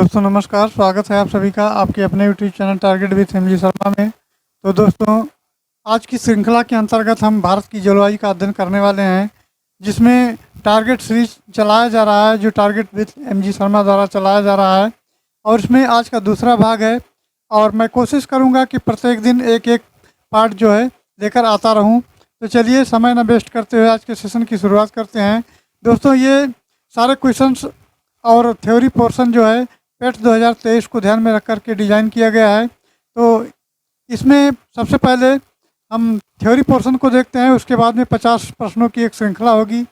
दोस्तों नमस्कार, स्वागत है आप सभी का आपके अपने YouTube channel target with MG Sharma में। तो दोस्तों, आज की श्रृंखला के अंतर्गत हम भारत की जलवायु का अध्ययन करने वाले हैं, जिसमें टारगेट सीरीज चलाया जा रहा है, जो टारगेट विद एमजी शर्मा द्वारा चलाया जा रहा है। और इसमें आज का दूसरा भाग है और मैं कोशिश करूँगा कि प्रत्येक दिन एक एक पार्ट जो है लेकर आता रहूँ। तो चलिए समय न वेस्ट करते हुए आज के सेशन की शुरुआत करते हैं। दोस्तों, ये सारे क्वेश्चंस और थ्योरी पोर्शन जो है पेट 2023 को ध्यान में रख कर के डिज़ाइन किया गया है। तो इसमें सबसे पहले हम थ्योरी पोर्शन को देखते हैं, उसके बाद में 50 प्रश्नों की एक श्रृंखला होगी,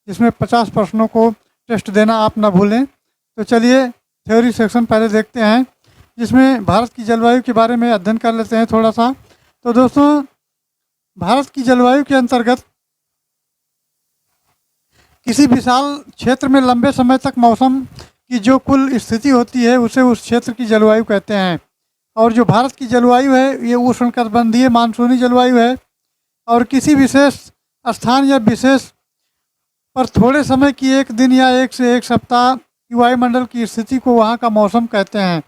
जिसमें 50 प्रश्नों को टेस्ट देना आप ना भूलें। तो चलिए थ्योरी सेक्शन पहले देखते हैं, जिसमें भारत की जलवायु के बारे में अध्ययन कर लेते हैं थोड़ा सा। तो दोस्तों, भारत की जलवायु के अंतर्गत किसी विशाल क्षेत्र में लंबे समय तक मौसम की जो कुल स्थिति होती है उसे उस क्षेत्र की जलवायु कहते हैं। और जो भारत की जलवायु है ये उष्णकटिबंधीय मानसूनी जलवायु है, और किसी विशेष स्थान या विशेष पर थोड़े समय की एक दिन या एक से एक सप्ताह की वायुमंडल की स्थिति को वहाँ का मौसम कहते हैं।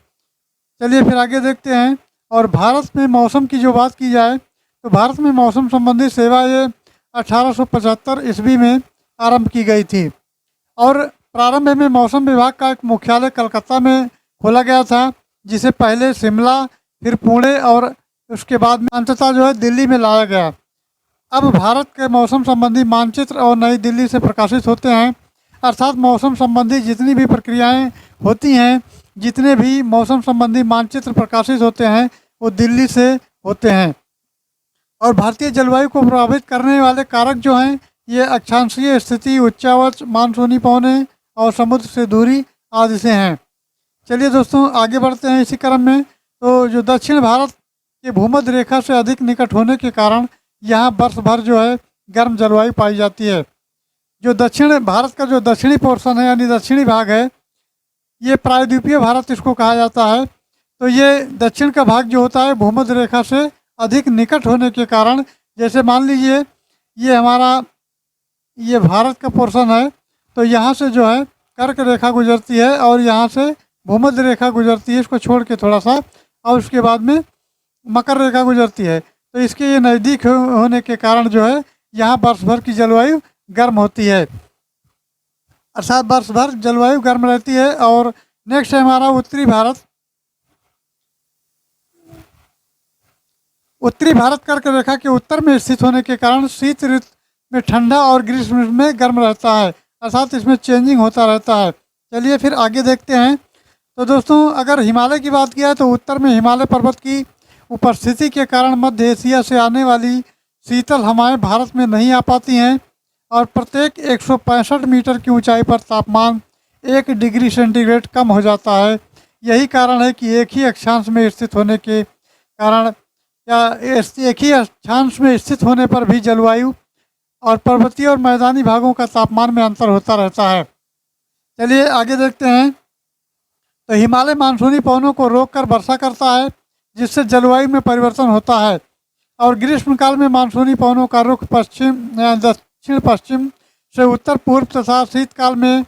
चलिए फिर आगे देखते हैं। और भारत में मौसम की जो बात की जाए तो भारत में मौसम संबंधी सेवा ये 1875 ईस्वी में आरंभ की गई थी, और प्रारंभ में मौसम विभाग का एक मुख्यालय कलकत्ता में खोला गया था, जिसे पहले शिमला, फिर पुणे और उसके बाद में अंततः जो है दिल्ली में लाया गया। अब भारत के मौसम संबंधी मानचित्र और नई दिल्ली से प्रकाशित होते हैं, अर्थात मौसम संबंधी जितनी भी प्रक्रियाएं होती हैं, जितने भी मौसम संबंधी मानचित्र प्रकाशित होते हैं वो दिल्ली से होते हैं। और भारतीय जलवायु को प्रभावित करने वाले कारक जो हैं ये अक्षांशीय स्थिति, उच्चावच, मानसूनी पवने और समुद्र से दूरी आदि से हैं। चलिए दोस्तों आगे बढ़ते हैं इसी क्रम में। तो जो दक्षिण भारत के भूमध्य रेखा से अधिक निकट होने के कारण यहाँ वर्ष भर जो है गर्म जलवायु पाई जाती है। जो दक्षिण भारत का जो दक्षिणी पोर्शन है यानी दक्षिणी भाग है, ये प्रायद्वीपीय भारत इसको कहा जाता है। तो ये दक्षिण का भाग जो होता है भूमध्य रेखा से अधिक निकट होने के कारण, जैसे मान लीजिए ये हमारा ये भारत का पोर्शन है, तो यहाँ से जो है कर्क रेखा गुजरती है और यहाँ से भूमध्य रेखा गुजरती है, इसको छोड़ के थोड़ा सा, और उसके बाद में मकर रेखा गुजरती है। तो इसके ये नज़दीक होने के कारण जो है यहाँ वर्ष भर की जलवायु गर्म होती है, अर्थात वर्ष भर जलवायु गर्म रहती है। और नेक्स्ट है हमारा उत्तरी भारत। उत्तरी भारत कर्क रेखा के उत्तर में स्थित होने के कारण शीत ऋतु में ठंडा और ग्रीष्म ऋतु में गर्म रहता है, अर्थात इसमें चेंजिंग होता रहता है। चलिए फिर आगे देखते हैं। तो दोस्तों, अगर हिमालय की बात किया तो उत्तर में हिमालय पर्वत की उपस्थिति के कारण मध्य एशिया से आने वाली शीतल हवाएं भारत में नहीं आ पाती हैं, और प्रत्येक 165 मीटर की ऊंचाई पर तापमान 1 डिग्री सेंटीग्रेड कम हो जाता है। यही कारण है कि एक ही अक्षांश में स्थित होने के कारण या एक ही अक्षांश में स्थित होने पर भी जलवायु और पर्वतीय और मैदानी भागों का तापमान में अंतर होता रहता है। चलिए आगे देखते हैं। तो हिमालय मानसूनी पवनों को रोककर वर्षा करता है, जिससे जलवायु में परिवर्तन होता है, और ग्रीष्मकाल में मानसूनी पवनों का रुख पश्चिम दक्षिण पश्चिम से उत्तर पूर्व तथा शीतकाल में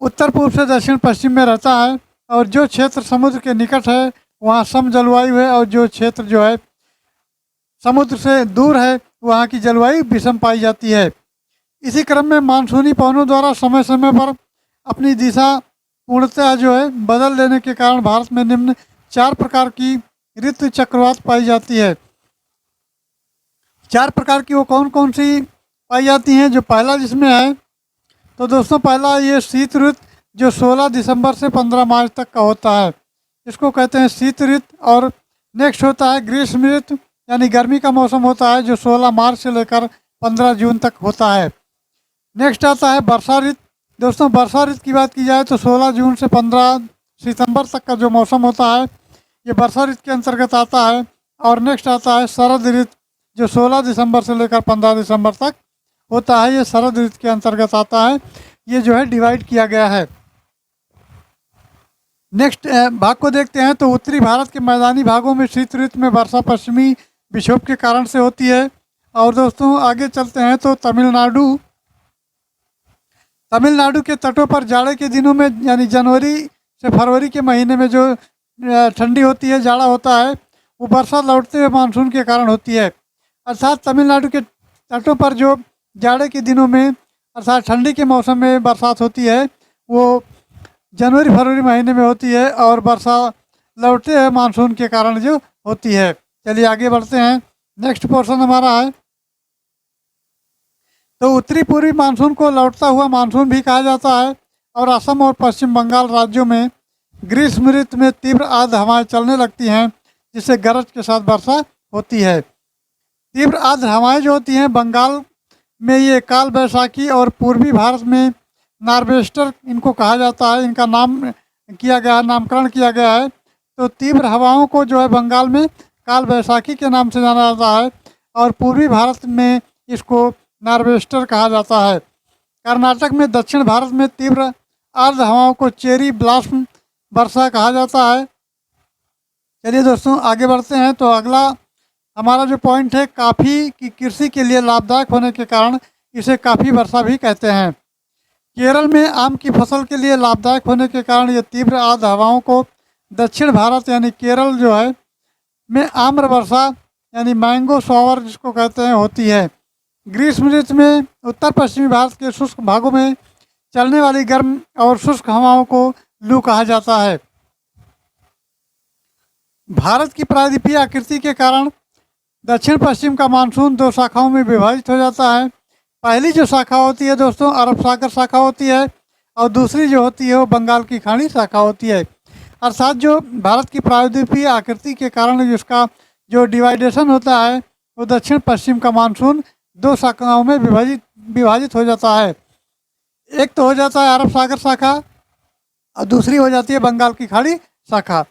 उत्तर पूर्व से दक्षिण पश्चिम में रहता है। और जो क्षेत्र समुद्र के निकट है वहाँ सम जलवायु है, और जो क्षेत्र जो है समुद्र से दूर है वहाँ की जलवायु विषम पाई जाती है। इसी क्रम में मानसूनी पवनों द्वारा समय समय पर अपनी दिशा पूर्णतः जो है बदल लेने के कारण भारत में निम्न 4 प्रकार की ऋतु चक्रवात पाई जाती है। 4 प्रकार की वो कौन कौन सी पाई जाती हैं? जो पहला जिसमें है, तो दोस्तों पहला ये शीत ऋतु, जो 16 दिसंबर से 15 मार्च तक का होता है, इसको कहते हैं शीत ऋतु। और नेक्स्ट होता है ग्रीष्म ऋतु, यानी गर्मी का मौसम होता है, जो 16 मार्च से लेकर 15 जून तक होता है। नेक्स्ट आता है वर्षा ऋतु। दोस्तों, वर्षा ऋतु की बात की जाए तो 16 जून से 15 सितंबर तक का जो मौसम होता है ये वर्षा ऋतु के अंतर्गत आता है। और नेक्स्ट आता है शरद ऋतु, जो 16 दिसंबर से लेकर 15 दिसंबर तक होता है, ये शरद ऋतु के अंतर्गत आता है। ये जो है डिवाइड किया गया है। नेक्स्ट भाग को देखते हैं। तो उत्तरी भारत के मैदानी भागों में शीत ऋतु में वर्षा पश्चिमी विक्षोभ के कारण से होती है। और दोस्तों आगे चलते हैं तो तमिलनाडु के तटों पर जाड़े के दिनों में यानी जनवरी से फरवरी के महीने में जो ठंडी होती है, जाड़ा होता है, वो बरसात लौटते हुए मानसून के कारण होती है। अर्थात तमिलनाडु के तटों पर जो जाड़े के दिनों में अर्थात ठंडी के मौसम में बरसात होती है, वो जनवरी फरवरी महीने में होती है और बरसात लौटते हुए मानसून के कारण जो होती है। चलिए आगे बढ़ते हैं। नेक्स्ट पोर्शन हमारा है, तो उत्तरी पूर्वी मानसून को लौटता हुआ मानसून भी कहा जाता है और असम और पश्चिम बंगाल राज्यों में ग्रीष्म ऋतु में तीव्र आर्द्र हवाएं चलने लगती हैं, जिससे गरज के साथ वर्षा होती है। तीव्र आर्द्र हवाएं जो होती हैं, बंगाल में ये काल बैसाखी और पूर्वी भारत में नार्वेस्टर इनको कहा जाता है, इनका नामकरण किया गया है। तो तीव्र हवाओं को जो है बंगाल में काल बैसाखी के नाम से जाना जाता है और पूर्वी भारत में इसको नार्वेस्टर कहा जाता है। कर्नाटक में दक्षिण भारत में तीव्र आर्द्र हवाओं को चेरी ब्लास्म वर्षा कहा जाता है। चलिए दोस्तों आगे बढ़ते हैं। तो अगला हमारा जो पॉइंट है, काफ़ी की कृषि के लिए लाभदायक होने के कारण इसे काफ़ी वर्षा भी कहते हैं। केरल में आम की फसल के लिए लाभदायक होने के कारण ये तीव्र आर्द्र हवाओं को दक्षिण भारत यानी केरल जो है में आम्र वर्षा यानी मैंगो शॉवर जिसको कहते हैं होती है। ग्रीष्म ऋतु में उत्तर पश्चिमी भारत के शुष्क भागों में चलने वाली गर्म और शुष्क हवाओं को लू कहा जाता है। भारत की प्रायद्वीपीय आकृति के कारण दक्षिण पश्चिम का मानसून दो शाखाओं में विभाजित हो जाता है। पहली जो शाखा होती है दोस्तों, अरब सागर शाखा होती है और दूसरी जो होती है वो बंगाल की खाड़ी शाखा होती है। अर्थात जो भारत की प्रायद्वीपीय आकृति के कारण जिसका जो डिवाइडेशन होता है, वो दक्षिण पश्चिम का मानसून दो शाखाओं में विभाजित हो जाता है। एक तो हो जाता है अरब सागर शाखा और दूसरी हो जाती है बंगाल की खाड़ी शाखा।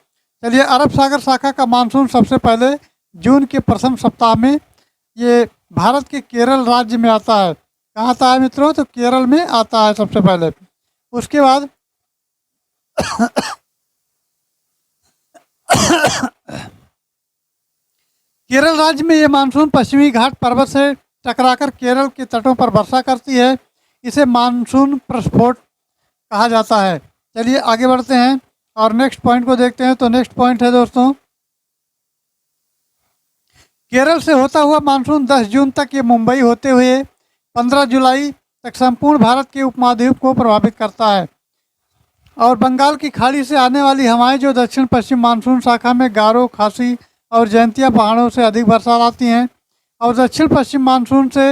चलिए, अरब सागर शाखा का मानसून सबसे पहले जून के प्रथम सप्ताह में ये भारत के केरल राज्य में आता है। कहाँ आता है मित्रों? तो केरल में आता है सबसे पहले। उसके बाद केरल राज्य में ये मानसून पश्चिमी घाट पर्वत से टकराकर केरल के तटों पर वर्षा करती है। इसे मानसून प्रस्फोट कहा जाता है। चलिए आगे बढ़ते हैं और नेक्स्ट पॉइंट को देखते हैं। तो नेक्स्ट पॉइंट है दोस्तों, केरल से होता हुआ मानसून 10 जून तक ये मुंबई होते हुए 15 जुलाई तक संपूर्ण भारत के उपमहाद्वीप को प्रभावित करता है। और बंगाल की खाड़ी से आने वाली हवाएं जो दक्षिण पश्चिम मानसून शाखा में गारो, खासी और जयंतिया पहाड़ों से अधिक वर्षा लाती हैं। और दक्षिण पश्चिम मानसून से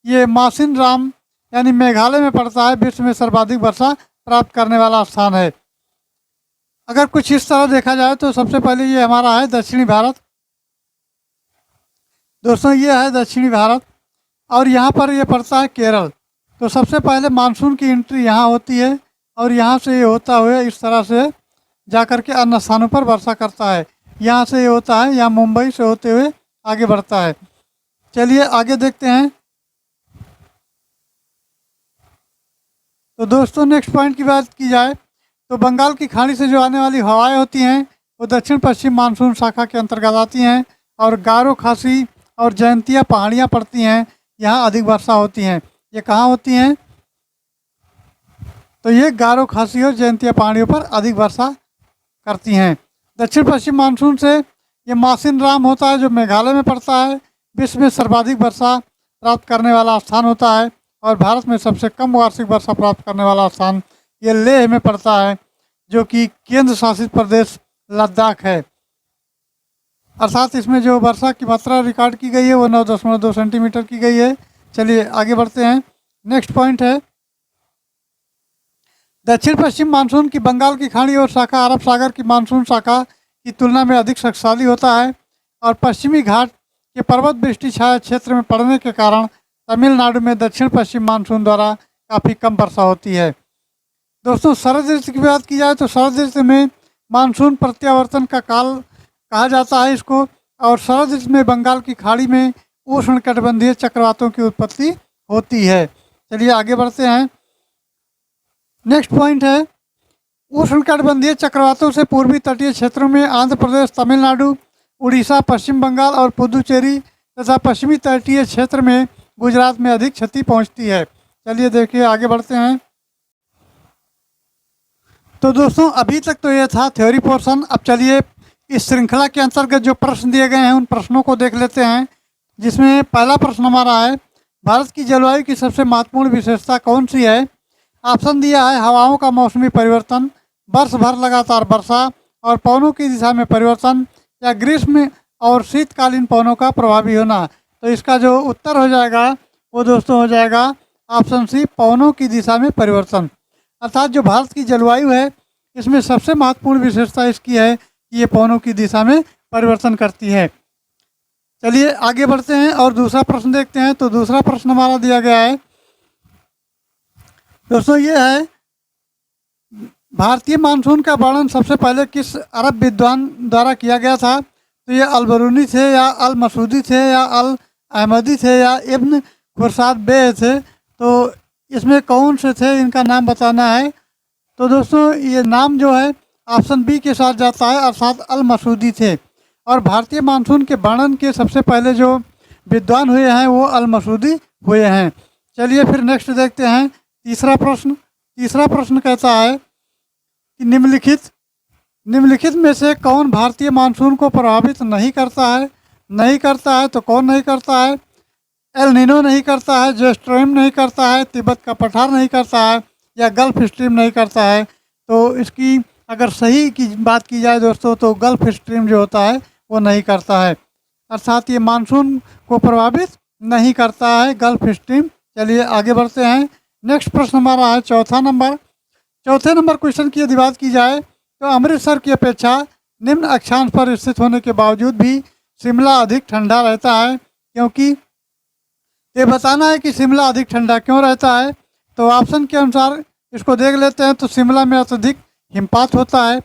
ये मासिन राम यानी मेघालय में पड़ता है, विश्व में सर्वाधिक वर्षा प्राप्त करने वाला स्थान है। अगर कुछ इस तरह देखा जाए तो सबसे पहले ये हमारा है दक्षिणी भारत। दोस्तों ये है दक्षिणी भारत और यहाँ पर ये पड़ता है केरल। तो सबसे पहले मानसून की एंट्री यहाँ होती है और यहाँ से ये होता हुआ इस तरह से जा कर के अन्य स्थानों पर वर्षा करता है। यहाँ से ये होता है, यहाँ मुंबई से होते हुए आगे बढ़ता है। चलिए आगे देखते हैं। तो दोस्तों नेक्स्ट पॉइंट की बात की जाए तो बंगाल की खाड़ी से जो आने वाली हवाएं होती हैं वो दक्षिण पश्चिम मानसून शाखा के अंतर्गत आती हैं और गारो, खासी और जयंतिया पहाड़ियाँ पड़ती हैं, यहाँ अधिक वर्षा होती हैं। ये कहाँ होती हैं? तो ये गारो, खासी और जयंतिया पहाड़ियों पर अधिक वर्षा करती हैं। दक्षिण पश्चिम मानसून से ये मासिन राम होता है जो मेघालय में पड़ता है, विश्व में सर्वाधिक वर्षा प्राप्त करने वाला स्थान होता है। और भारत में सबसे कम वार्षिक वर्षा प्राप्त करने वाला स्थान ये लेह में पड़ता है, जो कि केंद्र शासित प्रदेश लद्दाख है। अर्थात इसमें जो वर्षा की मात्रा रिकॉर्ड की गई है वो 9.2 सेंटीमीटर की गई है। चलिए आगे बढ़ते हैं। नेक्स्ट पॉइंट है, दक्षिण पश्चिम मानसून की बंगाल की खाड़ी और शाखा अरब सागर की मानसून शाखा की तुलना में अधिक शक्तिशाली होता है और पश्चिमी घाट के पर्वत वृष्टि छाया क्षेत्र में पड़ने के कारण तमिलनाडु में दक्षिण पश्चिम मानसून द्वारा काफ़ी कम वर्षा होती है। दोस्तों शरद ऋतु की बात की जाए तो शरद ऋतु में मानसून प्रत्यावर्तन का काल कहा जाता है इसको। और शरद ऋतु में बंगाल की खाड़ी में उष्णकटिबंधीय चक्रवातों की उत्पत्ति होती है। चलिए आगे बढ़ते हैं। नेक्स्ट पॉइंट है, उष्णकटिबंधीय चक्रवातों से पूर्वी तटीय क्षेत्रों में आंध्र प्रदेश, तमिलनाडु, उड़ीसा, पश्चिम बंगाल और पुदुचेरी तथा पश्चिमी तटीय क्षेत्र में गुजरात में अधिक क्षति पहुंचती है। चलिए देखिए आगे बढ़ते हैं। तो दोस्तों अभी तक तो ये था थ्योरी पोर्शन। अब चलिए इस श्रृंखला के अंतर्गत जो प्रश्न दिए गए हैं उन प्रश्नों को देख लेते हैं, जिसमें पहला प्रश्न हमारा है, भारत की जलवायु की सबसे महत्वपूर्ण विशेषता कौन सी है? ऑप्शन दिया है हवाओं का मौसमी परिवर्तन, वर्ष भर लगातार वर्षा और पवनों की दिशा में परिवर्तन, या ग्रीष्म और शीतकालीन पवनों का प्रभावी होना। तो इसका जो उत्तर हो जाएगा वो दोस्तों हो जाएगा ऑप्शन सी, पवनों की दिशा में परिवर्तन। अर्थात जो भारत की जलवायु है इसमें सबसे महत्वपूर्ण विशेषता इसकी है कि ये पवनों की दिशा में परिवर्तन करती है। चलिए आगे बढ़ते हैं और दूसरा प्रश्न देखते हैं। तो दूसरा प्रश्न हमारा दिया गया है दोस्तों, ये है, भारतीय मानसून का वर्णन सबसे पहले किस अरब विद्वान द्वारा किया गया था? तो ये अल-बरूनी थे, या अल-मसूदी थे, या अल-अहमदी थे, या इब्न खुरसाद बे थे? तो इसमें कौन से थे, इनका नाम बताना है। तो दोस्तों ये नाम जो है ऑप्शन बी के साथ जाता है, अर्थात अल-मसूदी थे। और भारतीय मानसून के वर्णन के सबसे पहले जो विद्वान हुए हैं वो अल-मसूदी हुए हैं। चलिए फिर नेक्स्ट देखते हैं तीसरा प्रश्न। तीसरा प्रश्न कहता है कि निम्नलिखित में से कौन भारतीय मानसून को प्रभावित नहीं करता है? नहीं करता है तो कौन नहीं करता है? एल नीनो नहीं करता है, जेस्ट्रोम नहीं करता है, तिब्बत का पठार नहीं करता है, या गल्फ स्ट्रीम नहीं करता है? तो इसकी अगर सही की बात की जाए दोस्तों तो गल्फ स्ट्रीम जो होता है वो नहीं करता है, अर्थात ये मानसून को प्रभावित नहीं करता है गल्फ स्ट्रीम। चलिए आगे बढ़ते हैं। नेक्स्ट प्रश्न हमारा है चौथे नंबर क्वेश्चन की यदि बात की जाए तो अमृतसर की अपेक्षा निम्न अक्षांश पर स्थित होने के बावजूद भी शिमला अधिक ठंडा रहता है, क्योंकि ये बताना है कि शिमला अधिक ठंडा क्यों रहता है। तो ऑप्शन के अनुसार इसको देख लेते हैं। तो शिमला में अत्यधिक हिमपात होता है।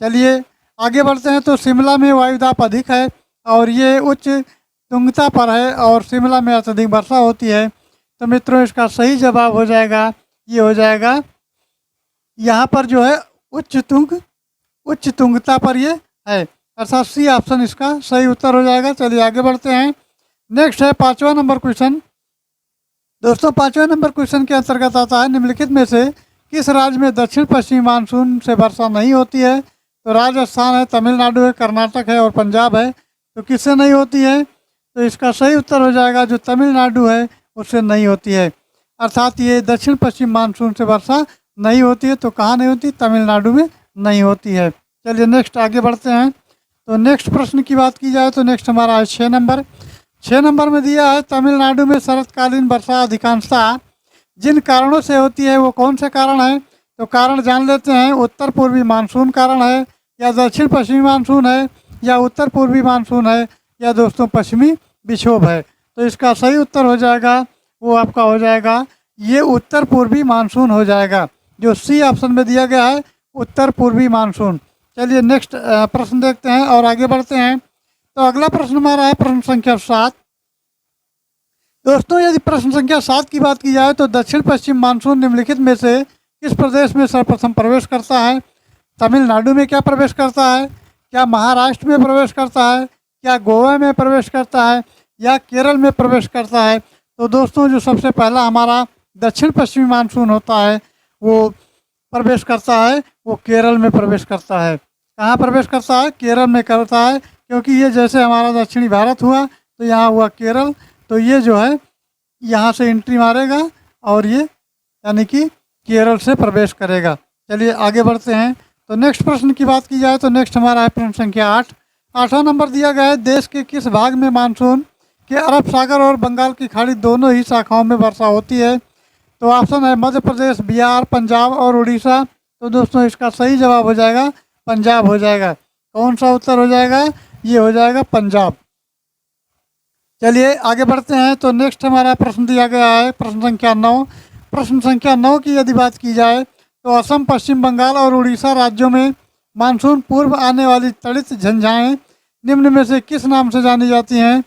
चलिए आगे बढ़ते हैं। तो शिमला में वायुदाब अधिक है और ये उच्च तुंगता पर है, और शिमला में अत्यधिक वर्षा होती है। तो मित्रों इसका सही जवाब हो जाएगा, ये हो जाएगा यहाँ पर जो है उच्च तुंगता पर ये है, अर्थात सी ऑप्शन इसका सही उत्तर हो जाएगा। चलिए आगे बढ़ते हैं। नेक्स्ट है पाँचवा नंबर क्वेश्चन। दोस्तों पाँचवें नंबर क्वेश्चन के अंतर्गत आता है, निम्नलिखित में से किस राज्य में दक्षिण पश्चिमी मानसून से वर्षा नहीं होती है? तो राजस्थान है, तमिलनाडु है, कर्नाटक है और पंजाब है। तो किससे नहीं होती है? तो इसका सही उत्तर हो जाएगा जो तमिलनाडु है उससे नहीं होती है, अर्थात ये दक्षिण पश्चिम मानसून से वर्षा नहीं होती है। तो कहाँ नहीं होती? तमिलनाडु में नहीं होती है। चलिए नेक्स्ट आगे बढ़ते हैं। तो नेक्स्ट प्रश्न की बात की जाए तो नेक्स्ट हमारा है 6 नंबर में दिया है, तमिलनाडु में शरतकालीन वर्षा अधिकांशतः जिन कारणों से होती है वो कौन से कारण है? तो कारण जान लेते हैं। उत्तर पूर्वी मानसून कारण है, या दक्षिण पश्चिमी मानसून है, या उत्तर पूर्वी मानसून है, या दोस्तों पश्चिमी विक्षोभ है? तो इसका सही उत्तर हो जाएगा वो आपका हो जाएगा ये उत्तर पूर्वी मानसून हो जाएगा, जो सी ऑप्शन में दिया गया है उत्तर पूर्वी मानसून। चलिए नेक्स्ट प्रश्न देखते हैं और आगे बढ़ते हैं। तो अगला प्रश्न हमारा है प्रश्न संख्या 7। दोस्तों यदि प्रश्न संख्या 7 की बात की जाए तो दक्षिण पश्चिम मानसून निम्नलिखित में से किस प्रदेश में सर्वप्रथम प्रवेश करता है? तमिलनाडु में क्या प्रवेश करता है? क्या महाराष्ट्र में प्रवेश करता है? क्या गोवा में प्रवेश करता है? या केरल में प्रवेश करता है? तो दोस्तों जो सबसे पहला हमारा दक्षिण पश्चिमी मानसून होता है वो प्रवेश करता है वो केरल में प्रवेश करता है। कहाँ प्रवेश करता है? केरल में करता है, क्योंकि ये जैसे हमारा दक्षिणी भारत हुआ तो यहाँ हुआ केरल, तो ये जो है यहाँ से एंट्री मारेगा और ये यानी कि केरल से प्रवेश करेगा। चलिए आगे बढ़ते हैं। तो नेक्स्ट प्रश्न की बात की जाए तो नेक्स्ट हमारा है प्रश्न संख्या 8। 8वां नंबर दिया गया है, देश के किस भाग में मानसून के अरब सागर और बंगाल की खाड़ी दोनों ही शाखाओं में वर्षा होती है? तो ऑप्शन है मध्य प्रदेश, बिहार, पंजाब और उड़ीसा। तो दोस्तों इसका सही जवाब हो जाएगा पंजाब हो जाएगा। कौन सा उत्तर हो जाएगा? ये हो जाएगा पंजाब। चलिए आगे बढ़ते हैं। तो नेक्स्ट हमारा प्रश्न दिया गया है प्रश्न संख्या 9। प्रश्न संख्या 9 की यदि बात की जाए तो असम, पश्चिम बंगाल और उड़ीसा राज्यों में मानसून पूर्व आने वाली तड़ित झंझाएँ निम्न में से किस नाम से जानी जाती हैं?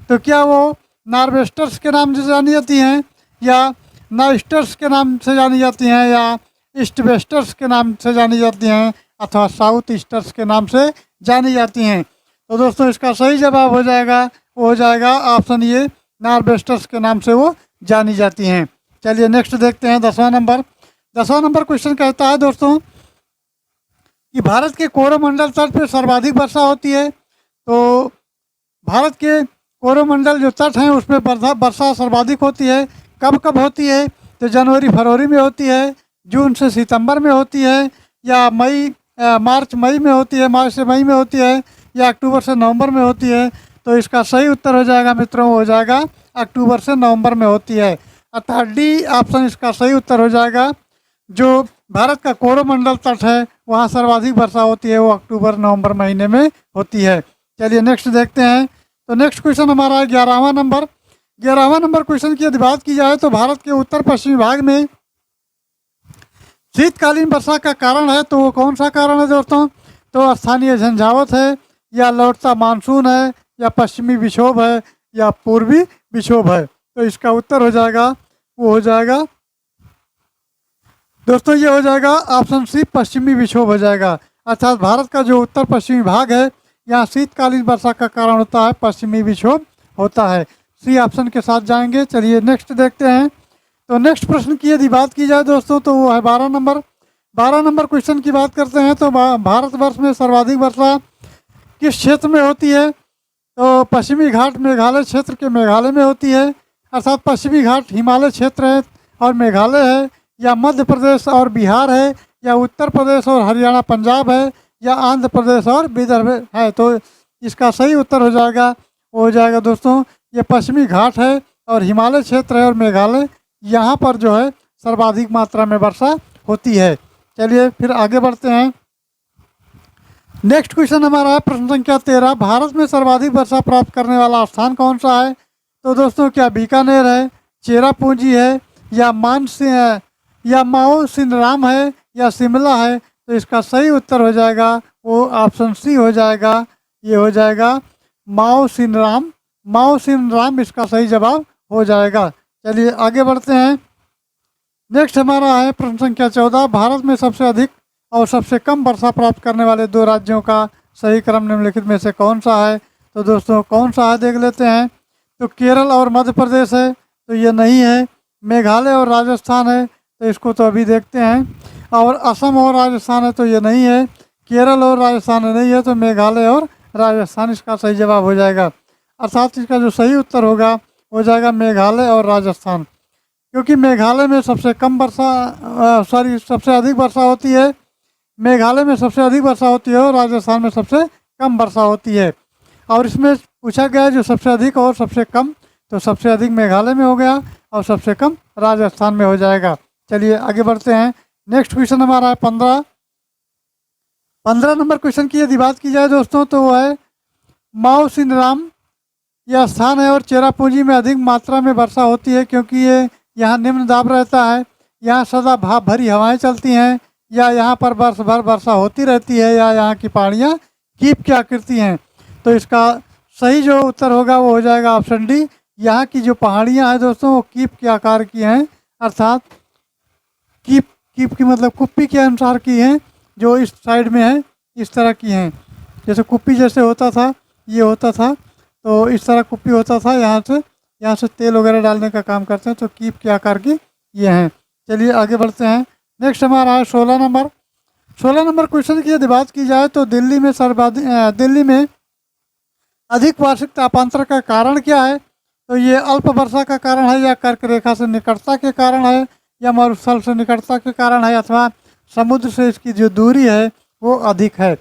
तो क्या वो नॉर्वेस्टर्स के नाम से जानी जाती हैं, या नॉइस्टर्स के नाम से जानी जाती हैं, या ईस्ट वेस्टर्स के नाम से जानी जाती हैं, अथवा साउथ ईस्टर्स के नाम से जानी जाती हैं? तो दोस्तों इसका सही जवाब हो जाएगा वो हो जाएगा ऑप्शन ये, नॉर्वेस्टर्स के नाम से वो जानी जाती हैं। चलिए नेक्स्ट देखते हैं 10वां नंबर। 10वां नंबर क्वेश्चन कहता है दोस्तों कि भारत के कोरोमंडल तट पे सर्वाधिक वर्षा होती है। तो भारत के कोरोमंडल जो तट हैं उसमें वर्षा सर्वाधिक होती है। कब कब होती है? तो जनवरी फरवरी में होती है, जून से सितंबर में होती है, या मार्च मई में होती है, मार्च से मई में होती है, या अक्टूबर से नवंबर में होती है। तो इसका सही उत्तर हो जाएगा मित्रों, हो जाएगा अक्टूबर से नवंबर में होती है। अर्थात डी ऑप्शन इसका सही उत्तर हो जाएगा। जो भारत का कोरोमंडल तट है वहाँ सर्वाधिक वर्षा होती है, वो अक्टूबर नवंबर महीने में होती है। चलिए नेक्स्ट देखते हैं। तो नेक्स्ट क्वेश्चन हमारा है 11वां नंबर। 11वां नंबर क्वेश्चन की यदि बात की जाए तो भारत के उत्तर पश्चिमी भाग में शीतकालीन वर्षा का कारण है, तो वो कौन सा कारण है दोस्तों? तो स्थानीय झंझावत है, या लौटता मानसून है, या पश्चिमी विक्षोभ है, या पूर्वी विक्षोभ है। तो इसका उत्तर हो जाएगा, वो हो जाएगा दोस्तों, ये हो जाएगा ऑप्शन सी, पश्चिमी विक्षोभ हो जाएगा। अर्थात भारत का जो उत्तर पश्चिमी भाग है यहाँ शीतकालीन वर्षा का कारण होता है पश्चिमी विक्षोभ होता है। सी ऑप्शन के साथ जाएंगे। चलिए नेक्स्ट देखते हैं। तो नेक्स्ट प्रश्न की यदि बात की जाए दोस्तों तो वो है 12 नंबर। 12 नंबर क्वेश्चन की बात करते हैं। तो भारतवर्ष में सर्वाधिक वर्षा किस क्षेत्र में होती है? तो पश्चिमी घाट मेघालय क्षेत्र के मेघालय में होती है। अर्थात पश्चिमी घाट हिमालय क्षेत्र है और मेघालय है, या मध्य प्रदेश और बिहार है, या उत्तर प्रदेश और हरियाणा पंजाब है, या आंध्र प्रदेश और विदर्भ है। तो इसका सही उत्तर हो जाएगा, वो हो जाएगा दोस्तों, ये पश्चिमी घाट है और हिमालय क्षेत्र है और मेघालय, यहाँ पर जो है सर्वाधिक मात्रा में वर्षा होती है। चलिए फिर आगे बढ़ते हैं। नेक्स्ट क्वेश्चन हमारा है प्रश्न संख्या 13। भारत में सर्वाधिक वर्षा प्राप्त करने वाला स्थान कौन सा है? तो दोस्तों क्या बीकानेर है, चेरापूंजी है, या या माओ सिनराम है, या शिमला है? तो इसका सही उत्तर हो जाएगा, वो ऑप्शन सी हो जाएगा, ये हो जाएगा माओ सिनराम। माओ सिनराम इसका सही जवाब हो जाएगा। चलिए आगे बढ़ते हैं। नेक्स्ट हमारा है प्रश्न संख्या 14। भारत में सबसे अधिक और सबसे कम वर्षा प्राप्त करने वाले दो राज्यों का सही क्रम निम्नलिखित में से कौन सा है? तो दोस्तों कौन सा है देख लेते हैं। तो केरल और मध्य प्रदेश है, तो ये नहीं है। मेघालय और राजस्थान है, तो इसको तो अभी देखते हैं। और असम और राजस्थान है, तो ये नहीं है। केरल और राजस्थान नहीं है, तो मेघालय और राजस्थान इसका सही जवाब हो जाएगा। अर्थात इसका जो सही उत्तर होगा हो जाएगा मेघालय और राजस्थान, क्योंकि मेघालय में सबसे कम वर्षा सबसे अधिक वर्षा होती है। मेघालय में सबसे अधिक वर्षा होती है और राजस्थान में सबसे कम वर्षा होती है। और इसमें पूछा गया है जो सबसे अधिक और सबसे कम, तो सबसे अधिक मेघालय में हो गया और सबसे कम राजस्थान में हो जाएगा। चलिए आगे बढ़ते हैं। नेक्स्ट क्वेश्चन हमारा है 15 नंबर क्वेश्चन की यदि बात की जाए दोस्तों तो वो है माओ सिनराम यह स्थान है और चेरापूंजी में अधिक मात्रा में वर्षा होती है, क्योंकि ये यहाँ निम्न दाब रहता है, यहाँ सदा भाप भरी हवाएं चलती हैं, या यहाँ पर वर्ष भर वर्षा होती रहती है, या यहाँ की पहाड़ियाँ कीप की आकृति हैं। तो इसका सही जो उत्तर होगा वो हो जाएगा ऑप्शन डी। यहाँ की जो पहाड़ियाँ हैं दोस्तों वो कीप के आकार की हैं, अर्थात कीप की मतलब कुप्पी के अनुसार की हैं, जो इस साइड में है इस तरह की हैं। जैसे कुप्पी जैसे होता था, ये होता था, तो इस तरह कुप्पी होता था, यहाँ से तेल वगैरह डालने का काम करते हैं, तो कीप के आकार की ये हैं। चलिए आगे बढ़ते हैं। नेक्स्ट हमारा है 16 नंबर। 16 नंबर क्वेश्चन की यदि बात की जाए तो दिल्ली में अधिक वार्षिक तापांतर का कारण क्या है? तो ये अल्प वर्षा का कारण है, या कर्क रेखा से निकटता के कारण है, या मरुस्थल से निकटता के कारण है, अथवा समुद्र से इसकी जो दूरी है वो अधिक है।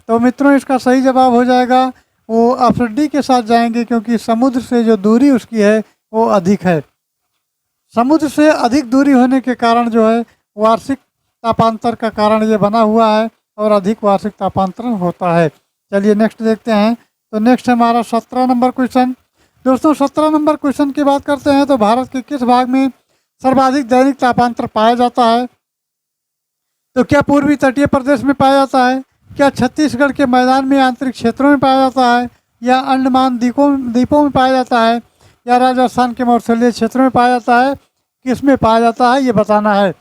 तो मित्रों इसका सही जवाब हो जाएगा, वो ऑप्शन डी के साथ जाएंगे, क्योंकि समुद्र से जो दूरी उसकी है वो अधिक है। समुद्र से अधिक दूरी होने के कारण जो है वार्षिक तापांतर का कारण ये बना हुआ है और अधिक वार्षिक तापांतर होता है। चलिए नेक्स्ट देखते हैं। तो नेक्स्ट हमारा 17 नंबर क्वेश्चन। दोस्तों 17 नंबर क्वेश्चन की बात करते हैं तो भारत के किस भाग में सर्वाधिक दैनिक तापांतर पाया जाता है? तो क्या पूर्वी तटीय प्रदेश में पाया जाता है, क्या छत्तीसगढ़ के मैदान में आंतरिक क्षेत्रों में पाया जाता है, या अंडमान द्वीपों में पाया जाता है, या राजस्थान के मौसलीय क्षेत्रों में पाया जाता है? किस में पाया जाता है ये बताना है।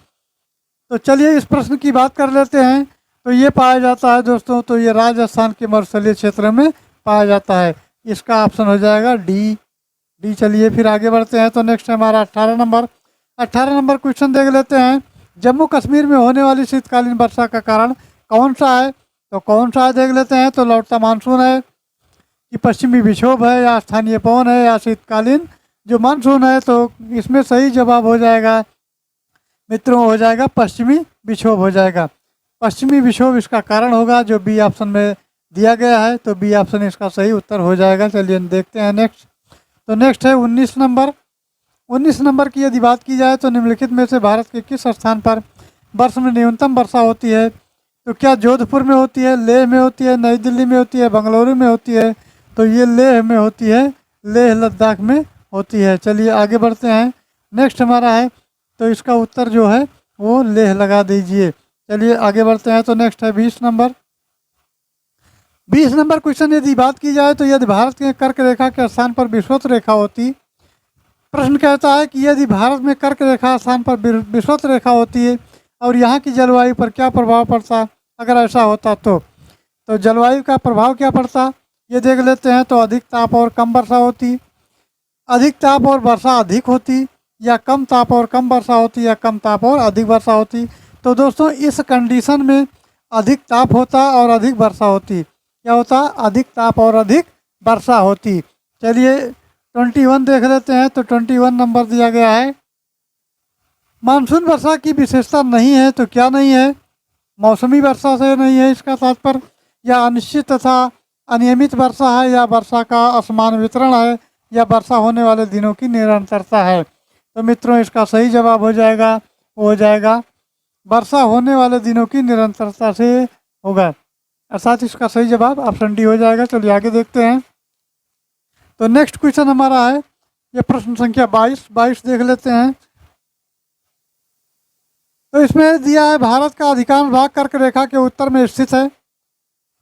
तो चलिए इस प्रश्न की बात कर लेते हैं। तो ये पाया जाता है दोस्तों, तो ये राजस्थान के मौसलीय क्षेत्र में पाया जाता है। इसका ऑप्शन हो जाएगा डी। चलिए फिर आगे बढ़ते हैं। तो नेक्स्ट हमारा 18 नंबर क्वेश्चन देख लेते हैं। जम्मू कश्मीर में होने वाली शीतकालीन वर्षा का कारण कौन सा है, तो कौन सा है देख लेते हैं। तो लौटता मानसून है कि पश्चिमी विक्षोभ है या स्थानीय पवन है या शीतकालीन जो मानसून है। तो इसमें सही जवाब हो जाएगा मित्रों, हो जाएगा पश्चिमी विक्षोभ हो जाएगा। पश्चिमी विक्षोभ इसका कारण होगा जो बी ऑप्शन में दिया गया है। तो बी ऑप्शन इसका सही उत्तर हो जाएगा। चलिए देखते हैं नेक्स्ट। तो नेक्स्ट है 19 नंबर। 19 नंबर की यदि बात की जाए तो निम्नलिखित में से भारत के किस स्थान पर वर्ष में न्यूनतम वर्षा होती है। तो क्या जोधपुर में होती है, लेह में होती है, नई दिल्ली में होती है, बेंगलुरु में होती है। तो ये लेह में होती है, लेह लद्दाख में होती है। चलिए आगे बढ़ते हैं। नेक्स्ट हमारा है, तो इसका उत्तर जो है वो लेह लगा दीजिए। चलिए आगे बढ़ते हैं। तो नेक्स्ट है 20 नंबर। 20 नंबर क्वेश्चन यदि बात की जाए तो यदि भारत के कर्क रेखा के स्थान पर विषुवत रेखा होती, प्रश्न कहता है कि यदि भारत में कर्क रेखा स्थान पर विषुवत रेखा होती है और यहाँ की जलवायु पर क्या प्रभाव पड़ता अगर ऐसा होता। तो जलवायु का प्रभाव क्या पड़ता ये देख लेते हैं। तो अधिक ताप और कम वर्षा होती, अधिक ताप और वर्षा अधिक होती, या कम ताप और कम वर्षा होती, या कम ताप और अधिक वर्षा होती। तो दोस्तों इस कंडीशन में अधिक ताप होता और अधिक वर्षा होती। क्या होता, अधिक ताप और अधिक वर्षा होती। चलिए 21 देख लेते हैं। तो 21 नंबर दिया गया है, मानसून वर्षा की विशेषता नहीं है। तो क्या नहीं है, मौसमी वर्षा से नहीं है इसका तात्पर्य, या अनिश्चित तथा अनियमित वर्षा है, या वर्षा का असमान वितरण है, या वर्षा होने वाले दिनों की निरंतरता है। तो मित्रों इसका सही जवाब हो जाएगा, वो हो जाएगा वर्षा होने वाले दिनों की निरंतरता से होगा, अर्थात इसका सही जवाब ऑप्शन डी हो जाएगा। चलिए आगे देखते हैं। तो नेक्स्ट क्वेश्चन हमारा है ये प्रश्न संख्या 22 देख लेते हैं। तो इसमें दिया है भारत का अधिकांश भाग कर्क रेखा के उत्तर में स्थित है।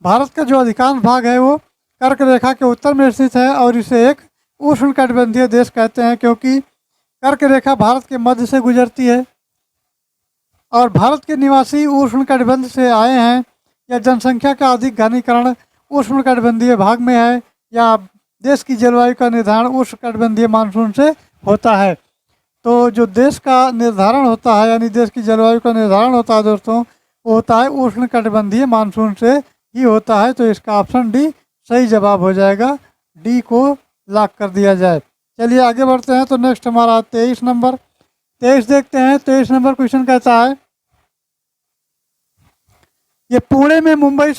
भारत का जो अधिकांश भाग है वो कर्क रेखा के उत्तर में स्थित है और इसे एक उष्णकटिबंधीय देश कहते हैं, क्योंकि कर्क रेखा भारत के मध्य से गुजरती है और भारत के निवासी उष्णकटिबंध से आए हैं, या जनसंख्या का अधिक घनीकरण उष्णकटिबंधीय भाग में है, या देश की जलवायु का निर्धारण उष्णकटिबंधीय मानसून से होता है। तो जो देश का निर्धारण होता है यानी देश की जलवायु का निर्धारण होता है दोस्तों, वो होता है उष्णकटिबंधीय मानसून से ही होता है। तो इसका ऑप्शन डी सही जवाब हो जाएगा, डी को लॉक कर दिया जाए। चलिए आगे बढ़ते हैं। तो नेक्स्ट हमारा 23 नंबर। 23 देखते हैं। 23 नंबर क्वेश्चन कहता है ये पुणे में मुंबई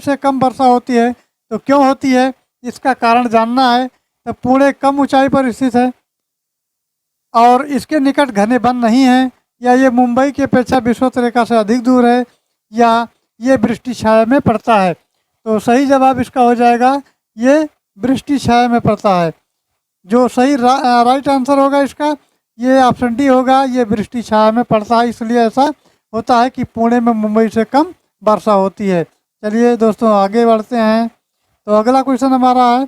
से कम वर्षा होती है। तो क्यों होती है इसका कारण जानना है। तो पुणे कम ऊंचाई पर स्थित है और इसके निकट घने वन नहीं हैं, या ये मुंबई की अपेक्षा विषुवत रेखा से अधिक दूर है, या ये वृष्टि छाया में पड़ता है। तो सही जवाब इसका हो जाएगा ये वृष्टि छाया में पड़ता है। जो सही राइट आंसर होगा इसका ये ऑप्शन डी होगा, ये वृष्टि छाया में पड़ता है, इसलिए ऐसा होता है कि पुणे में मुंबई से कम वर्षा होती है। चलिए दोस्तों आगे बढ़ते हैं। तो अगला क्वेश्चन हमारा है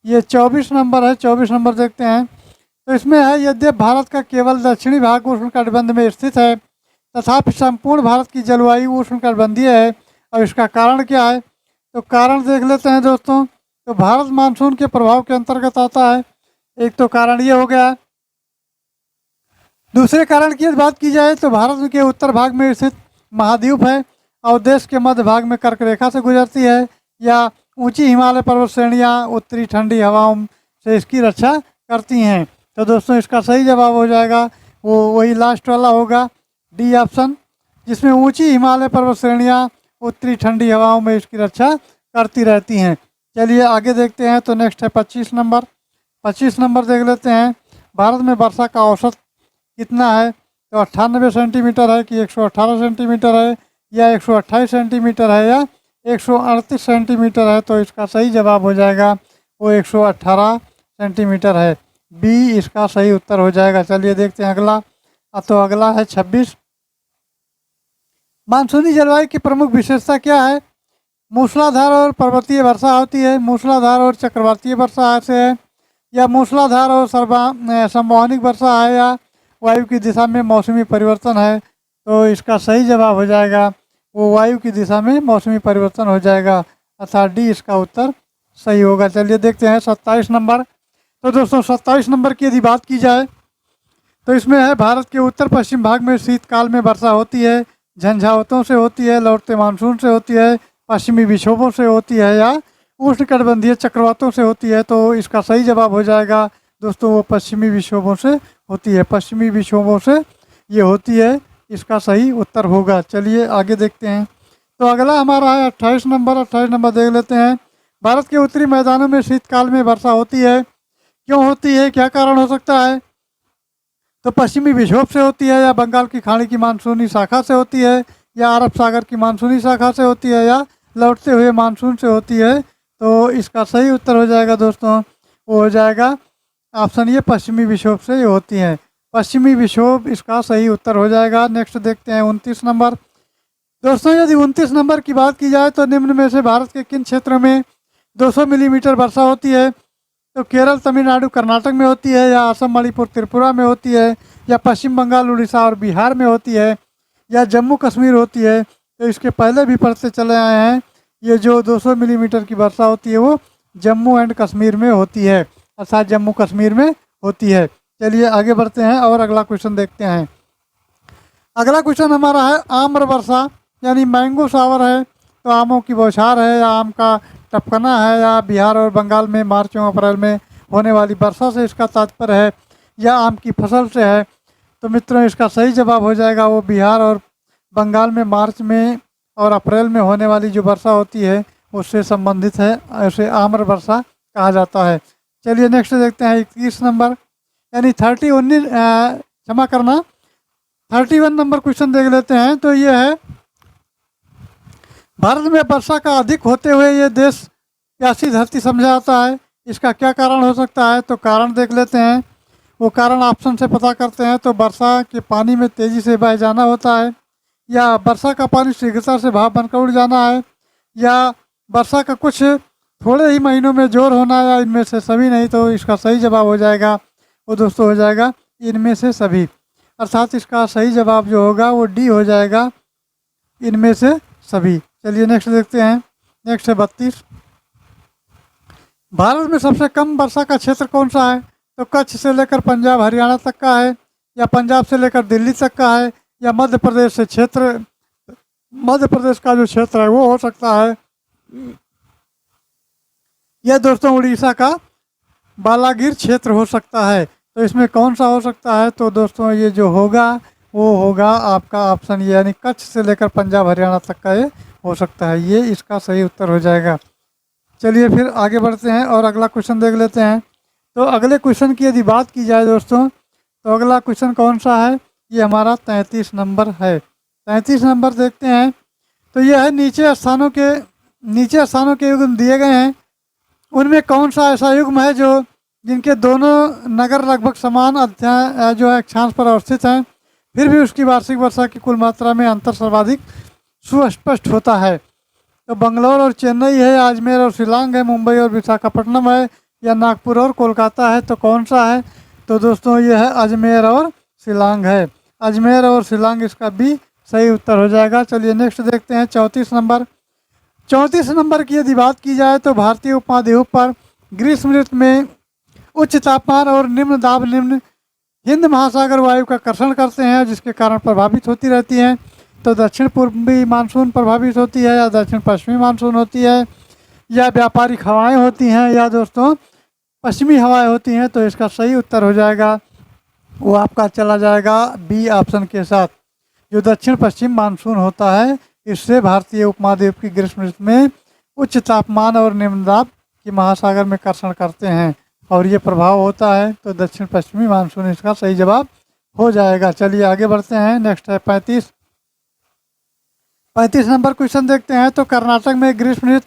ये 24 नंबर है। 24 नंबर देखते हैं। तो इसमें है यद्यपि भारत का केवल दक्षिणी भाग उष्णकटिबंध में स्थित है तथापि संपूर्ण भारत की जलवायु उष्णकटिबंधीय है, और इसका कारण क्या है। तो कारण देख लेते हैं दोस्तों। तो भारत मानसून के प्रभाव के अंतर्गत आता है। एक तो कारण ये हो गया। दूसरे कारण की बात की जाए तो भारत के उत्तर भाग में स्थित महाद्वीप है और देश के मध्य भाग में कर्क रेखा से गुजरती है, या ऊंची हिमालय पर्वत श्रेणियाँ उत्तरी ठंडी हवाओं से इसकी रक्षा करती हैं। तो दोस्तों इसका सही जवाब हो जाएगा वो वही लास्ट वाला होगा, डी ऑप्शन, जिसमें ऊंची हिमालय पर्वत श्रेणियाँ उत्तरी ठंडी हवाओं में इसकी रक्षा करती रहती हैं। चलिए आगे देखते हैं। तो नेक्स्ट है 25 नंबर। 25 नंबर देख लेते हैं। भारत में वर्षा का औसत कितना है। तो 98 सेंटीमीटर है कि 118 सेंटीमीटर है, या 128 सेंटीमीटर है, या 138 सेंटीमीटर है। तो इसका सही जवाब हो जाएगा वो 118 सेंटीमीटर है, बी इसका सही उत्तर हो जाएगा। चलिए देखते हैं अगला। तो अगला है 26। मानसूनी जलवायु की प्रमुख विशेषता क्या है। मूसलाधार और पर्वतीय वर्षा होती है, मूसलाधार और चक्रवातीय वर्षा से है, या मूसलाधार और संवहनिक वर्षा है, या वायु की दिशा में मौसमी परिवर्तन है। तो इसका सही जवाब हो जाएगा वो वायु की दिशा में मौसमी परिवर्तन हो जाएगा, अर्थात डी इसका उत्तर सही होगा। चलिए देखते हैं 27 नंबर। तो दोस्तों 27 नंबर की यदि बात की जाए तो इसमें है भारत के उत्तर पश्चिम भाग में शीतकाल में वर्षा होती है, झंझावतों से होती है, लौटते मानसून से होती है, पश्चिमी विक्षोभों से होती है, या उष्णकटिबंधीय चक्रवातों से होती है। तो इसका सही जवाब हो जाएगा दोस्तों वो पश्चिमी विक्षोभों से होती है। पश्चिमी विक्षोभों से ये होती है, इसका सही उत्तर होगा। चलिए आगे देखते हैं। तो अगला हमारा है 28 नंबर। 28 नंबर देख लेते हैं। भारत के उत्तरी मैदानों में शीतकाल में वर्षा होती है। क्यों होती है, क्या कारण हो सकता है? तो पश्चिमी विक्षोभ से होती है, या बंगाल की खाड़ी की मानसूनी शाखा से होती है, या अरब सागर की मानसूनी शाखा से होती है, या लौटते हुए मानसून से होती है। तो इसका सही उत्तर हो जाएगा दोस्तों, वो हो जाएगा ऑप्शन ये, पश्चिमी विक्षोभ से ये होती है। पश्चिमी विक्षोभ इसका सही उत्तर हो जाएगा। नेक्स्ट देखते हैं 29 नंबर। दोस्तों यदि 29 नंबर की बात की जाए तो निम्न में से भारत के किन क्षेत्रों में 200 मिलीमीटर वर्षा होती है? तो केरल, तमिलनाडु, कर्नाटक में होती है, या असम, मणिपुर, त्रिपुरा में होती है, या पश्चिम बंगाल, उड़ीसा और बिहार में होती है, या जम्मू कश्मीर होती है। तो इसके पहले भी पढ़ते चले आए हैं, ये जो 200 मिलीमीटर की वर्षा होती है वो जम्मू एंड कश्मीर में होती है, अर्थात जम्मू कश्मीर में होती है। चलिए आगे बढ़ते हैं और अगला क्वेश्चन देखते हैं। अगला क्वेश्चन हमारा है आम्र वर्षा, यानी मैंगो शावर है। तो आमों की बौछार है, या आम का टपकना है, या बिहार और बंगाल में मार्च और अप्रैल में होने वाली वर्षा से इसका तात्पर्य है, या आम की फसल से है। तो मित्रों इसका सही जवाब हो जाएगा वो बिहार और बंगाल में मार्च में और अप्रैल में होने वाली जो वर्षा होती है उससे संबंधित है, उसे आम्र वर्षा कहा जाता है। चलिए नेक्स्ट देखते हैं 21 नंबर, यानी 31 नंबर क्वेश्चन देख लेते हैं। तो ये है, भारत में वर्षा का अधिक होते हुए ये देश प्यासी धरती समझा जाता है। इसका क्या कारण हो सकता है? तो कारण देख लेते हैं, वो कारण ऑप्शन से पता करते हैं। तो वर्षा के पानी में तेजी से बह जाना होता है, या वर्षा का पानी शीघ्रता से भाप बनकर उड़ जाना है, या वर्षा का कुछ थोड़े ही महीनों में जोर होना, या इनमें से सभी नहीं। तो इसका सही जवाब हो जाएगा वो दोस्तों हो जाएगा इनमें से सभी, अर्थात इसका सही जवाब जो होगा वो डी हो जाएगा, इनमें से सभी। चलिए नेक्स्ट देखते हैं। नेक्स्ट है 32। भारत में सबसे कम वर्षा का क्षेत्र कौन सा है? तो कच्छ से लेकर पंजाब हरियाणा तक का है, या पंजाब से लेकर दिल्ली तक का है, या मध्य प्रदेश से मध्य प्रदेश का जो क्षेत्र है वो हो सकता है, यह दोस्तों उड़ीसा का बालागिर क्षेत्र हो सकता है। तो इसमें कौन सा हो सकता है? तो दोस्तों ये जो होगा वो होगा आपका ऑप्शन ये, यानी कच्छ से लेकर पंजाब हरियाणा तक का ये हो सकता है, ये इसका सही उत्तर हो जाएगा। चलिए फिर आगे बढ़ते हैं और अगला क्वेश्चन देख लेते हैं। तो अगले क्वेश्चन की यदि बात की जाए दोस्तों, तो अगला क्वेश्चन कौन सा है? ये हमारा 33 नंबर है। 33 नंबर देखते हैं। तो यह है, नीचे स्थानों के युग्म दिए गए हैं, उनमें कौन सा ऐसा युग्म है जो जिनके दोनों नगर लगभग समान अध्याय जो है अक्षांश पर अवस्थित हैं, फिर भी उसकी वार्षिक वर्षा की कुल मात्रा में अंतर सर्वाधिक सुस्पष्ट होता है? तो बंगलौर और चेन्नई है, अजमेर और शिलांग है, मुंबई और विशाखापट्टनम है, या नागपुर और कोलकाता है। तो कौन सा है? तो दोस्तों ये है अजमेर और शिलांग है। अजमेर और शिलांग इसका भी सही उत्तर हो जाएगा। चलिए नेक्स्ट देखते हैं 34 नंबर। 34 नंबर की यदि बात की जाए तो भारतीय उपमहाद्वीप पर ग्रीष्म ऋतु में उच्च तापमान और निम्न दाब हिंद महासागर वायु का कर्षण करते हैं, जिसके कारण प्रभावित होती रहती हैं। तो दक्षिण पूर्वी मानसून प्रभावित होती है, या दक्षिण पश्चिमी मानसून होती है, या व्यापारिक हवाएं होती हैं, या दोस्तों पश्चिमी हवाएं होती हैं। तो इसका सही उत्तर हो जाएगा वो आपका चला जाएगा बी ऑप्शन के साथ, जो दक्षिण पश्चिम मानसून होता है। इससे भारतीय उपमहाद्वीप की ग्रीष्म ऋतु में उच्च तापमान और निम्न दाब की महासागर में कर्षण करते हैं, और ये प्रभाव होता है। तो दक्षिण पश्चिमी मानसून इसका सही जवाब हो जाएगा। चलिए आगे बढ़ते हैं। नेक्स्ट है 35 नंबर क्वेश्चन देखते हैं। तो कर्नाटक में ग्रीष्म ऋतु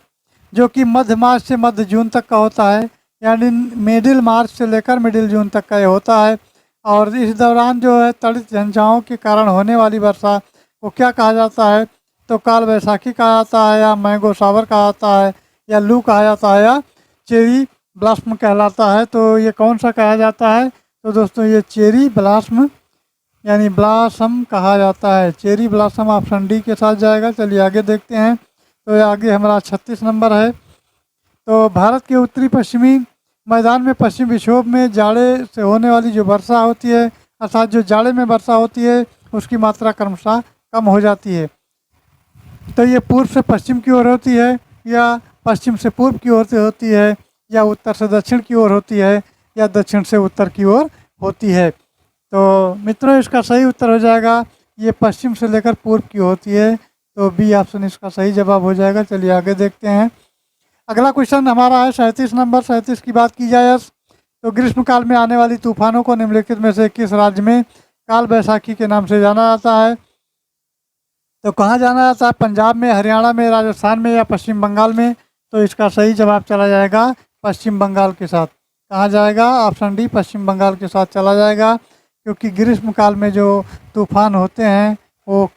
जो कि मध्य मार्च से मध्य जून तक का होता है, यानी मिडिल मार्च से लेकर मिडिल जून तक का ये होता है, और इस दौरान जो है तड़ित झंझाओं के कारण होने वाली वर्षा को क्या कहा जाता है? तो काल वैसाखी कहा जाता है, या मैंगो शावर कहा जाता है, या लू कहा जाता है, या चेरी ब्लास्म कहलाता है। तो ये कौन सा कहा जाता है? तो दोस्तों ये चेरी ब्लास्म यानी ब्लासम कहा जाता है। चेरी ब्लासम ऑप्शन डी के साथ जाएगा। चलिए आगे देखते हैं। तो आगे हमारा 36 नंबर है। तो भारत के उत्तरी पश्चिमी मैदान में पश्चिम विक्षोभ में जाड़े से होने वाली जो वर्षा होती है, अर्थात जो जाड़े में वर्षा होती है, उसकी मात्रा क्रमशः कम हो जाती है। तो ये पूर्व से पश्चिम की ओर होती है, या पश्चिम से पूर्व की ओर से होती है, या उत्तर से दक्षिण की ओर होती है, या दक्षिण से उत्तर की ओर होती है। तो मित्रों, इसका सही उत्तर हो जाएगा ये पश्चिम से लेकर पूर्व की होती है। तो बी ऑप्शन इसका सही जवाब हो जाएगा। चलिए आगे देखते हैं। अगला क्वेश्चन हमारा है 37 नंबर। 37 की बात की जाए तो ग्रीष्मकाल में आने वाली तूफानों को निम्नलिखित में से किस राज्य में काल बैसाखी के नाम से जाना जाता है? तो कहाँ जाना जाता है? पंजाब में, हरियाणा में, राजस्थान में, या पश्चिम बंगाल में? तो इसका सही जवाब चला जाएगा पश्चिम बंगाल के साथ। कहाँ जाएगा? ऑप्शन डी, पश्चिम बंगाल के साथ चला जाएगा, क्योंकि ग्रीष्मकाल में जो तूफान होते हैं वो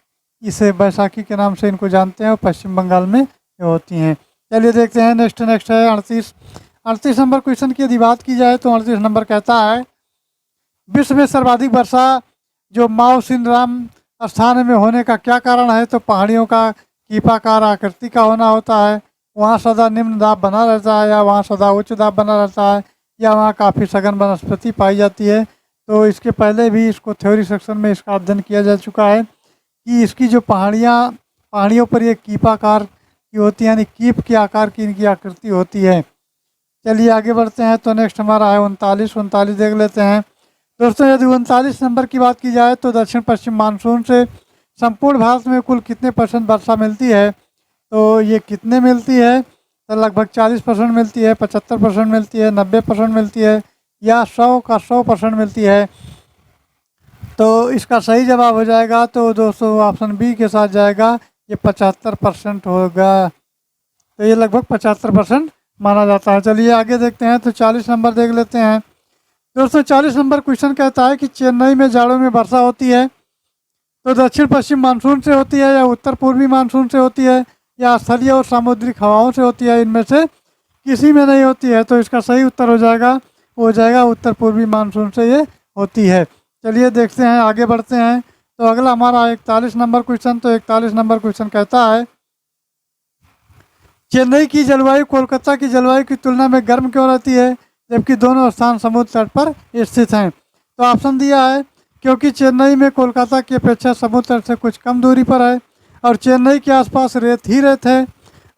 इसे बैसाखी के नाम से इनको जानते हैं, और पश्चिम बंगाल में ये होती हैं। चलिए देखते हैं। नेक्स्ट है 38 नंबर क्वेश्चन की यदि बात की जाए तो 38 नंबर कहता है विश्व में सर्वाधिक वर्षा जो माओ सिनराम स्थान में होने का क्या कारण है? तो पहाड़ियों का कीपाकार आकृति का होना होता है, वहाँ सदा निम्न दाब बना रहता है, या वहाँ सदा उच्च दाब बना रहता है, या वहाँ काफ़ी सघन वनस्पति पाई जाती है। तो इसके पहले भी इसको थ्योरी सेक्शन में इसका अध्ययन किया जा चुका है कि इसकी जो पहाड़ियों पर ये कीपाकार की होती है, यानी कीप के आकार की इनकी आकृति होती है। चलिए आगे बढ़ते हैं। तो नेक्स्ट हमारा है 39 देख लेते हैं। दोस्तों, यदि 39 नंबर की बात की जाए तो दक्षिण पश्चिम मानसून से संपूर्ण भारत में कुल कितने % वर्षा मिलती है? तो ये कितने मिलती है? तो लगभग 40% मिलती है, 75% मिलती है, 90% मिलती है, या 100% मिलती है। तो इसका सही जवाब हो जाएगा तो दोस्तों ऑप्शन बी के साथ जाएगा, ये 75% होगा। तो ये लगभग 75% माना जाता है। चलिए आगे देखते हैं। तो 40 नंबर देख लेते हैं। दोस्तों 40 नंबर क्वेश्चन कहता है कि चेन्नई में जाड़ों में वर्षा होती है तो दक्षिण पश्चिम मानसून से होती है, या उत्तर पूर्वी मानसून से होती है, या स्थलीय और सामुद्रिक हवाओं से होती है? इनमें से किसी में नहीं होती है। तो इसका सही उत्तर हो जाएगा उत्तर पूर्वी मानसून से ये होती है। चलिए देखते हैं, आगे बढ़ते हैं। तो अगला हमारा 41 नंबर क्वेश्चन। तो 41 नंबर क्वेश्चन कहता है चेन्नई की जलवायु कोलकाता की जलवायु की तुलना में गर्म क्यों रहती है, जबकि दोनों स्थान समुद्र तट पर स्थित हैं? तो ऑप्शन दिया है क्योंकि चेन्नई में कोलकाता की अपेक्षा समुद्र तट से कुछ कम दूरी पर है, और चेन्नई के आसपास रेत ही रेत है,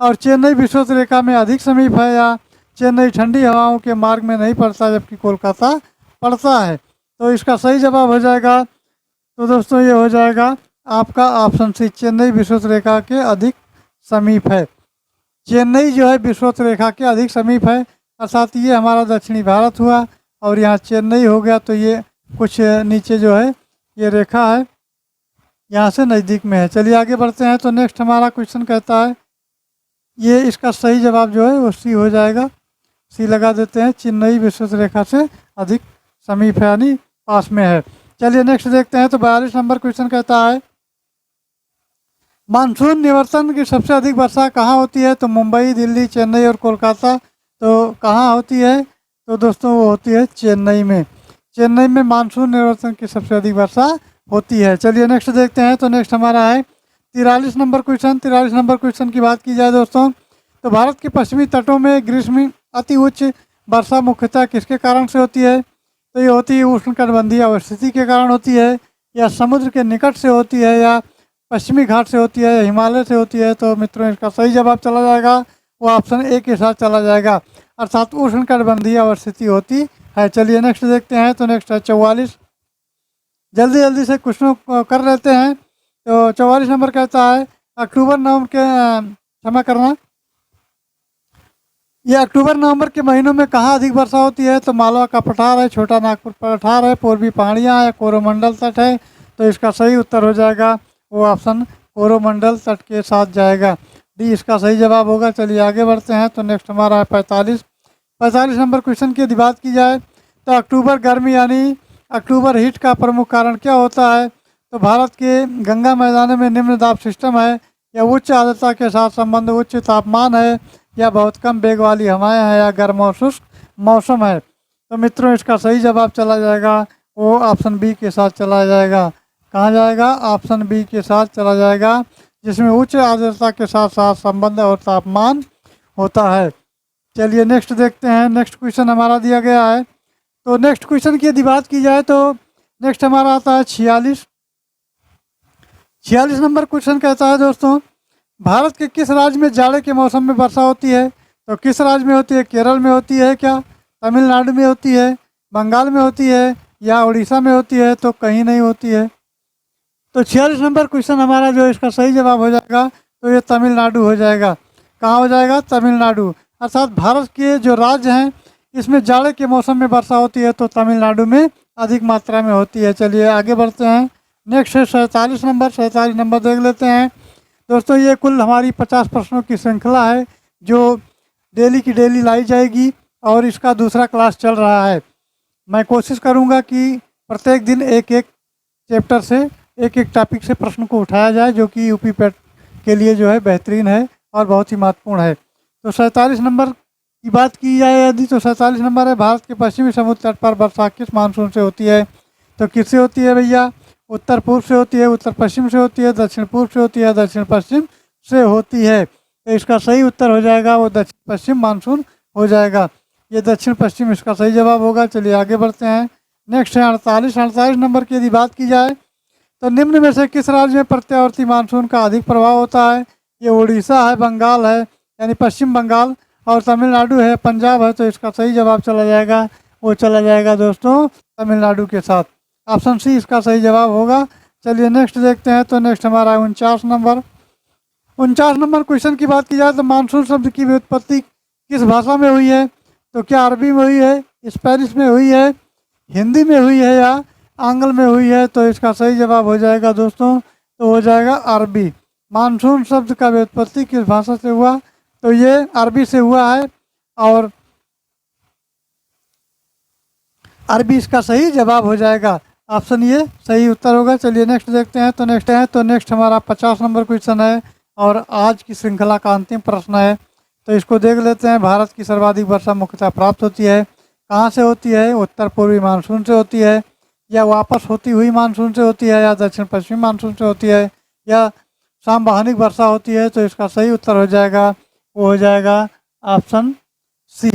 और चेन्नई विषुवत रेखा में अधिक समीप है, या चेन्नई ठंडी हवाओं के मार्ग में नहीं पड़ता जबकि कोलकाता पड़ता है? तो इसका सही जवाब हो जाएगा तो दोस्तों ये हो जाएगा आपका ऑप्शन सी, चेन्नई विषुवत रेखा के अधिक समीप है। चेन्नई जो है विषुवत रेखा के अधिक समीप है, अर्थात ये हमारा दक्षिणी भारत हुआ, और यहाँ चेन्नई हो गया। तो ये कुछ नीचे जो है ये रेखा है, यहाँ से नज़दीक में है। चलिए आगे बढ़ते हैं। तो नेक्स्ट हमारा क्वेश्चन कहता है ये इसका सही जवाब जो है वो सी हो जाएगा। सी लगा देते हैं, चेन्नई विषुवत रेखा से अधिक समीप है, यानी पास में है। चलिए नेक्स्ट देखते हैं। तो 42 नंबर क्वेश्चन कहता है मानसून निवर्तन की सबसे अधिक वर्षा कहाँ होती है? तो मुंबई, दिल्ली, चेन्नई और कोलकाता। तो कहाँ होती है? तो दोस्तों वो होती है चेन्नई में। चेन्नई में मानसून निवर्तन की सबसे अधिक वर्षा होती है। चलिए नेक्स्ट देखते हैं। तो नेक्स्ट हमारा है 43 नंबर क्वेश्चन। 43 नंबर क्वेश्चन की बात की जाए दोस्तों तो भारत के पश्चिमी तटों में ग्रीष्म अति उच्च वर्षा मुख्यतः किसके कारण से होती है? तो ये होती है उष्णकटिबंधीय अवस्थिति के कारण होती है, या समुद्र के निकट से होती है, या पश्चिमी घाट से होती है, या हिमालय से होती है? तो मित्रों इसका सही जवाब चला जाएगा वो ऑप्शन ए के साथ चला जाएगा, अर्थात उष्णकटिबंधीय अवस्थिति होती है। चलिए नेक्स्ट देखते हैं। तो नेक्स्ट है 44। जल्दी जल्दी से क्वेश्चन कर लेते हैं। तो 44 नंबर कहता है अक्टूबर नवंबर के क्षमा करना, ये अक्टूबर नवंबर के महीनों में कहाँ अधिक वर्षा होती है? तो मालवा का पठार है, छोटा नागपुर पठार है, पूर्वी पहाड़ियाँ है, कोरोमंडल तट है। तो इसका सही उत्तर हो जाएगा वो ऑप्शन कोरोमंडल तट के साथ जाएगा, डी इसका सही जवाब होगा। चलिए आगे बढ़ते हैं। तो नेक्स्ट हमारा है 45 नंबर क्वेश्चन की यदि बात की जाए तो अक्टूबर गर्मी यानी अक्टूबर हीट का प्रमुख कारण क्या होता है? तो भारत के गंगा मैदानों में निम्न दाब सिस्टम है, या उच्च आर्द्रता के साथ संबंध उच्च तापमान है, या बहुत कम वेग वाली हवाएं हैं, या गर्म और शुष्क मौसम है? तो मित्रों इसका सही जवाब चला जाएगा वो ऑप्शन बी के साथ चला जाएगा। कहाँ जाएगा? ऑप्शन बी के साथ चला जाएगा, जिसमें उच्च आर्द्रता के साथ साथ संबंध और तापमान होता है। चलिए नेक्स्ट देखते हैं। नेक्स्ट क्वेश्चन हमारा दिया गया है। तो नेक्स्ट क्वेश्चन की यदि बात की जाए तो नेक्स्ट हमारा आता है 46। 46 नंबर क्वेश्चन कहता है दोस्तों, भारत के किस राज्य में जाड़े के मौसम में वर्षा होती है? तो किस राज्य में होती है? केरल में होती है क्या? तमिलनाडु में होती है? बंगाल में होती है? या उड़ीसा में होती है? तो कहीं नहीं होती है। तो 46 नंबर क्वेश्चन हमारा जो इसका सही जवाब हो जाएगा तो ये तमिलनाडु हो जाएगा। कहाँ हो जाएगा? तमिलनाडु। अर्थात भारत के जो राज्य हैं इसमें जाड़े के मौसम में वर्षा होती है तो तमिलनाडु में अधिक मात्रा में होती है। चलिए आगे बढ़ते हैं। नेक्स्ट है 47 नंबर। 47 नंबर देख लेते हैं दोस्तों। ये कुल हमारी 50 प्रश्नों की श्रृंखला है जो डेली की डेली लाई जाएगी और इसका दूसरा क्लास चल रहा है। मैं कोशिश करूँगा कि प्रत्येक दिन एक एक चैप्टर से एक एक टॉपिक से प्रश्न को उठाया जाए जो कि यूपी पेट के लिए जो है बेहतरीन है और बहुत ही महत्वपूर्ण है। तो 47 नंबर की बात की जाए यदि तो 47 नंबर है, भारत के पश्चिमी समुद्र तट पर वर्षा किस मानसून से होती है? तो किससे होती है भैया? उत्तर पूर्व से होती है, उत्तर पश्चिम से होती है, दक्षिण पूर्व से होती है, दक्षिण पश्चिम से होती है। तो इसका सही उत्तर हो जाएगा वो दक्षिण पश्चिम मानसून हो जाएगा। ये दक्षिण पश्चिम इसका सही जवाब होगा। चलिए आगे बढ़ते हैं। नेक्स्ट है 48। 48 नंबर की यदि बात की जाए तो निम्न में से किस राज्य में प्रत्यावर्ती मानसून का अधिक प्रभाव होता है? ये उड़ीसा है, बंगाल है यानी पश्चिम बंगाल, और तमिलनाडु है, पंजाब है। तो इसका सही जवाब चला जाएगा वो चला जाएगा दोस्तों तमिलनाडु के साथ। ऑप्शन सी इसका सही जवाब होगा। चलिए नेक्स्ट देखते हैं। तो नेक्स्ट हमारा 49 नंबर। 49 नंबर क्वेश्चन की बात की जाए तो मानसून शब्द की व्युत्पत्ति किस भाषा में हुई है? तो क्या अरबी में हुई है, स्पेनिश में हुई है, हिंदी में हुई है या आंग्ल में हुई है? तो इसका सही जवाब हो जाएगा दोस्तों तो हो जाएगा अरबी। मानसून शब्द का व्युत्पत्ति किस भाषा से हुआ? तो ये अरबी से हुआ है और अरबी इसका सही जवाब हो जाएगा। ऑप्शन ये सही उत्तर होगा। चलिए नेक्स्ट देखते हैं। तो नेक्स्ट हमारा 50 नंबर क्वेश्चन है और आज की श्रृंखला का अंतिम प्रश्न है। तो इसको देख लेते हैं। भारत की सर्वाधिक वर्षा मुख्यतः प्राप्त होती है कहाँ से होती है? उत्तर पूर्वी मानसून से होती है, या वापस होती हुई मानसून से होती है, या दक्षिण पश्चिमी मानसून से होती है, या संवहनिक वर्षा होती है? तो इसका सही उत्तर हो जाएगा वो हो जाएगा ऑप्शन सी,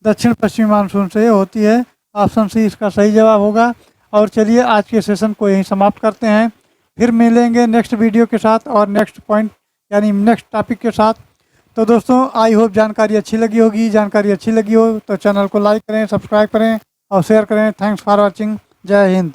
दक्षिण पश्चिमी मानसून से होती है। ऑप्शन सी इसका सही जवाब होगा। और चलिए आज के सेशन को यहीं समाप्त करते हैं। फिर मिलेंगे नेक्स्ट वीडियो के साथ और नेक्स्ट पॉइंट यानी नेक्स्ट टॉपिक के साथ। तो दोस्तों आई होप जानकारी अच्छी लगी होगी। जानकारी अच्छी लगी हो तो चैनल को लाइक करें, सब्सक्राइब करें और शेयर करें। Thanks for watching. जय हिंद।